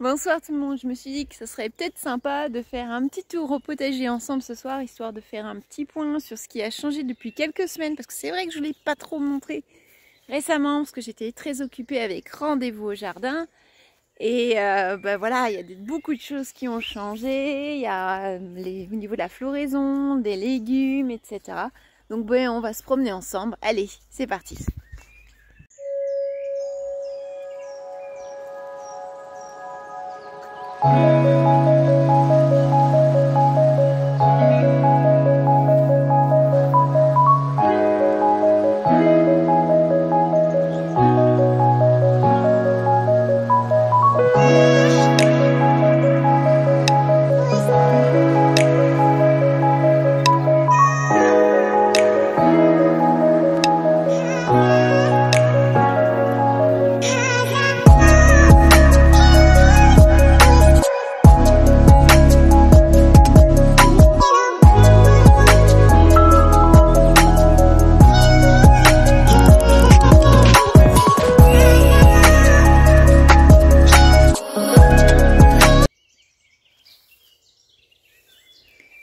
Bonsoir tout le monde, je me suis dit que ce serait peut-être sympa de faire un petit tour au potager ensemble ce soir, histoire de faire un petit point sur ce qui a changé depuis quelques semaines, parce que c'est vrai que je ne l'ai pas trop montré récemment, parce que j'étais très occupée avec rendez-vous au jardin. Et voilà, il y a beaucoup de choses qui ont changé, il y a au niveau de la floraison, des légumes, etc. Donc on va se promener ensemble. Allez, c'est parti!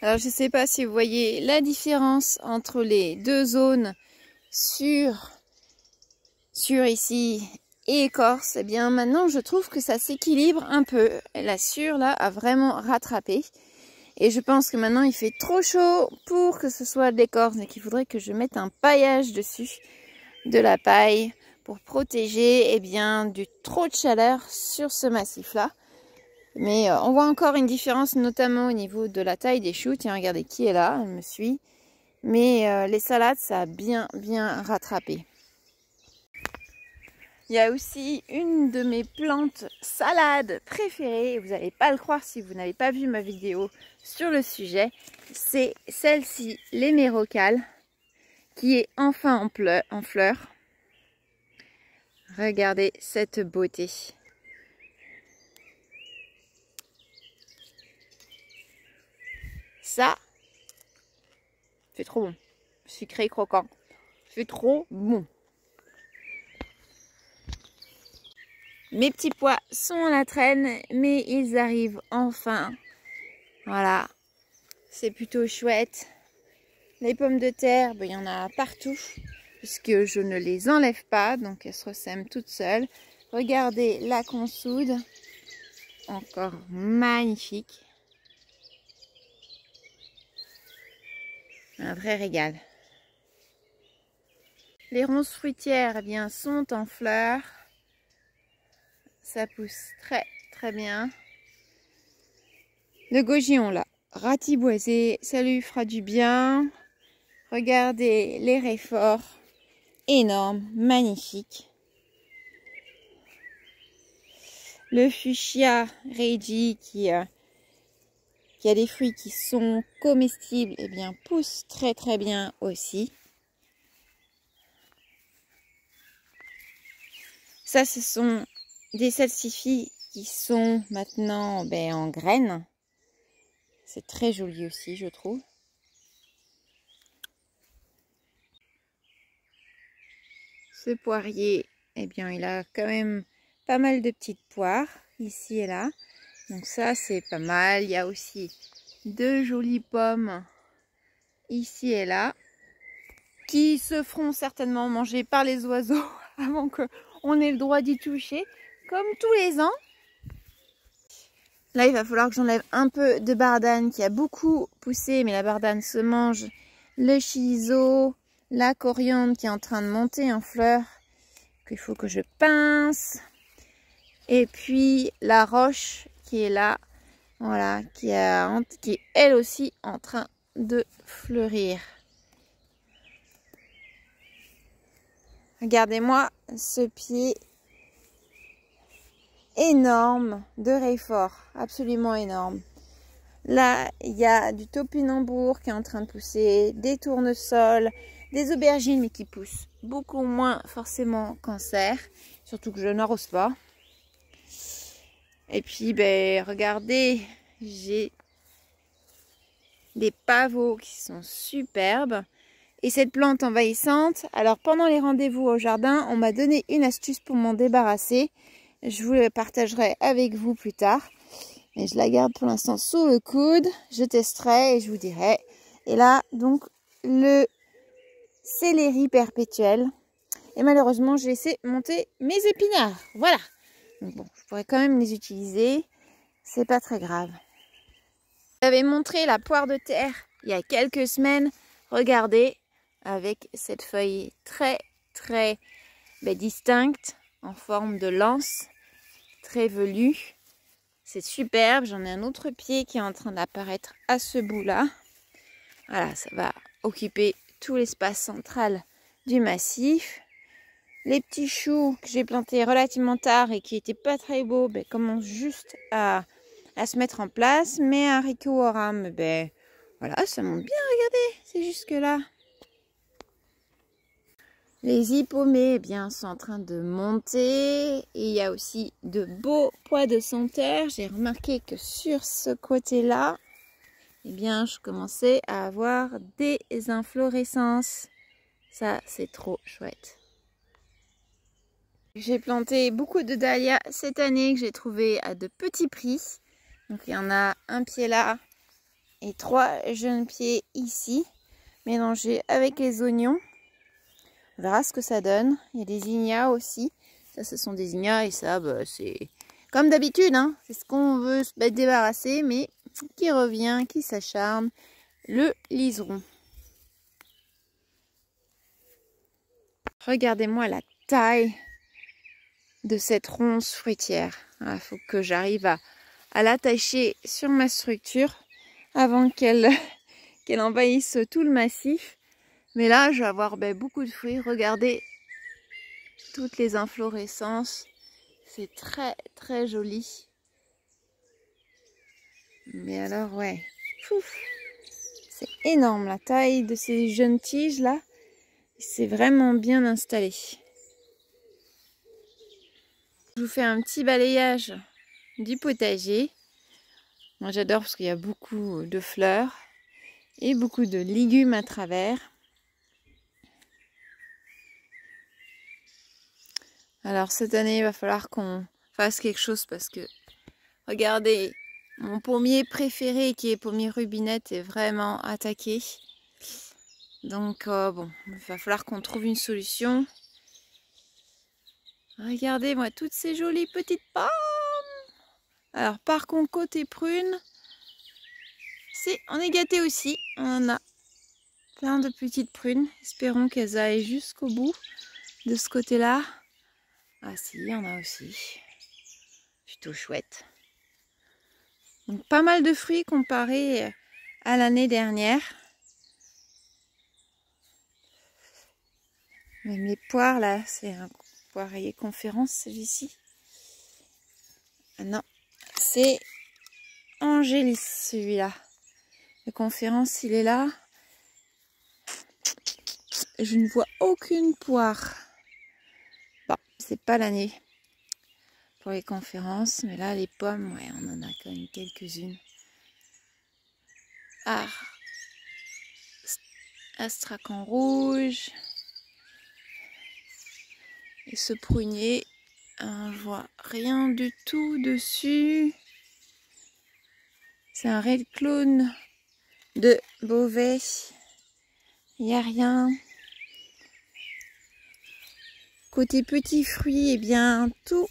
Alors je ne sais pas si vous voyez la différence entre les deux zones sur ici et écorce. Eh bien maintenant je trouve que ça s'équilibre un peu. La sûre là a vraiment rattrapé. Et je pense que maintenant il fait trop chaud pour que ce soit de l'écorce et qu'il faudrait que je mette un paillage dessus, de la paille, pour protéger du trop de chaleur sur ce massif là. Mais on voit encore une différence, notamment au niveau de la taille des choux. Tiens, regardez qui est là, elle me suit. Mais les salades, ça a bien rattrapé. Il y a aussi une de mes plantes salades préférées. Vous n'allez pas le croire si vous n'avez pas vu ma vidéo sur le sujet. C'est celle-ci, l'hémérocale, qui est enfin en fleurs. Regardez cette beauté. Ça, c'est trop bon. Sucré croquant. C'est trop bon. Mes petits pois sont à la traîne, mais ils arrivent enfin. Voilà. C'est plutôt chouette. Les pommes de terre, il y en a partout, puisque je ne les enlève pas, donc elles se ressèment toutes seules. Regardez la consoude. Encore magnifique. Un vrai régal. Les ronces fruitières sont en fleurs. Ça pousse très bien. Le gauchillon là, ratiboisé, ça lui fera du bien. Regardez les réforts, énormes, magnifiques. Le fuchsia Reggie qui a des fruits qui sont comestibles, pousse très bien aussi. Ça, ce sont des salsifis qui sont maintenant en graines. C'est très joli aussi, je trouve. Ce poirier, il a quand même pas mal de petites poires, ici et là. Donc ça, c'est pas mal. Il y a aussi deux jolies pommes, ici et là, qui se feront certainement manger par les oiseaux avant qu'on ait le droit d'y toucher, comme tous les ans. Là, il va falloir que j'enlève un peu de bardane qui a beaucoup poussé, mais la bardane se mange. Le chiso, la coriandre qui est en train de monter en fleurs, qu'il faut que je pince. Et puis la roche qui est là, voilà, qui est elle aussi en train de fleurir. Regardez-moi ce pied énorme de réfort, absolument énorme. Là, il y a du topinambour qui est en train de pousser, des tournesols, des aubergines, mais qui poussent beaucoup moins forcément qu'en serre, surtout que je n'arrose pas. Et puis, regardez, j'ai des pavots qui sont superbes. Et cette plante envahissante, alors pendant les rendez-vous au jardin, on m'a donné une astuce pour m'en débarrasser. je vous le partagerai avec vous plus tard. Mais je la garde pour l'instant sous le coude. Je testerai et je vous dirai. Et là, donc, le céleri perpétuel. Et malheureusement, j'ai laissé monter mes épinards. Voilà. Donc bon, je pourrais quand même les utiliser. C'est pas très grave. J'avais montré la poire de terre il y a quelques semaines. Regardez, avec cette feuille très distincte, en forme de lance, très velue. C'est superbe. J'en ai un autre pied qui est en train d'apparaître à ce bout-là. Voilà, ça va occuper tout l'espace central du massif. Les petits choux que j'ai plantés relativement tard et qui n'étaient pas très beaux, commencent juste à se mettre en place. Mais haricots au rame, voilà, ça monte bien, regardez, c'est jusque là. Les hippomées sont en train de monter et il y a aussi de beaux pois de senteur. J'ai remarqué que sur ce côté-là, je commençais à avoir des inflorescences. Ça, c'est trop chouette. J'ai planté beaucoup de dahlias cette année que j'ai trouvé à de petits prix. Donc il y en a un pied là et 3 jeunes pieds ici, mélangés avec les oignons. On verra ce que ça donne. Il y a des zinnias aussi. Ça, ce sont des zinnias et ça, c'est comme d'habitude. Hein. C'est ce qu'on veut se débarrasser, mais qui revient, qui s'acharne, le liseron. Regardez-moi la taille de cette ronce fruitière. Il faut que j'arrive à l'attacher sur ma structure avant qu'elle envahisse tout le massif. Mais là, je vais avoir beaucoup de fruits. Regardez toutes les inflorescences. C'est très joli. Mais alors, ouais. C'est énorme la taille de ces jeunes tiges là. C'est vraiment bien installé. Je vous fais un petit balayage du potager. Moi, j'adore parce qu'il y a beaucoup de fleurs et beaucoup de légumes à travers. Alors cette année, il va falloir qu'on fasse quelque chose parce que, regardez, mon pommier préféré qui est pommier rubinette est vraiment attaqué. Donc bon, il va falloir qu'on trouve une solution. Regardez-moi toutes ces jolies petites pommes. Alors par contre, côté prune, on est gâté aussi. On a plein de petites prunes. Espérons qu'elles aillent jusqu'au bout de ce côté-là. Ah si, il y en a aussi. Plutôt chouette. Donc pas mal de fruits comparé à l'année dernière. Même les poires là, c'est un poirier conférence celui-ci. Ah non, c'est Angélis celui-là. Le conférence il est là. Je ne vois aucune poire. Bon, c'est pas l'année pour les conférences, mais là les pommes, ouais, on en a quand même quelques-unes. Ah, Astrakhan rouge. Et ce prunier, je vois rien du tout dessus. C'est un red clone de Beauvais. Il n'y a rien. Côté petits fruits, tous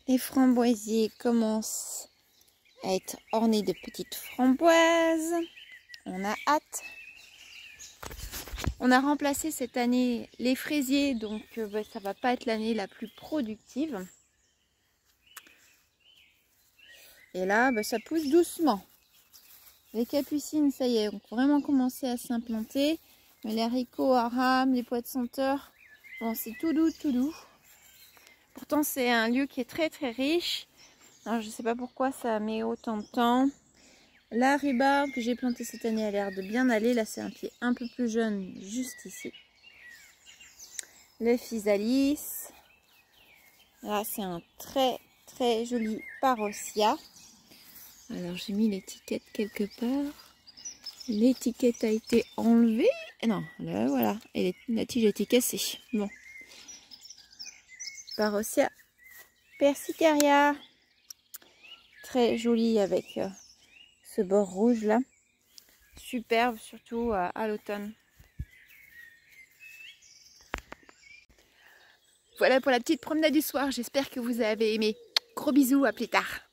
les framboisiers commencent à être ornés de petites framboises. On a hâte. On a remplacé cette année les fraisiers, donc ça va pas être l'année la plus productive. Et là, ça pousse doucement. Les capucines, ça y est, ont vraiment commencé à s'implanter. Mais les haricots à rame, les pois de senteur, bon, c'est tout doux, tout doux. Pourtant, c'est un lieu qui est très riche. Alors, je ne sais pas pourquoi ça met autant de temps. La rhubarbe que j'ai plantée cette année a l'air de bien aller. Là, c'est un pied un peu plus jeune, juste ici. Le physalis. Là, c'est un très joli paressia. Alors, j'ai mis l'étiquette quelque part. L'étiquette a été enlevée. Non, là, voilà. Et la tige a été cassée. Bon. Paressia Persiteria. Très joli avec ce bord rouge là. Superbe, surtout à l'automne. Voilà pour la petite promenade du soir. J'espère que vous avez aimé. Gros bisous, à plus tard.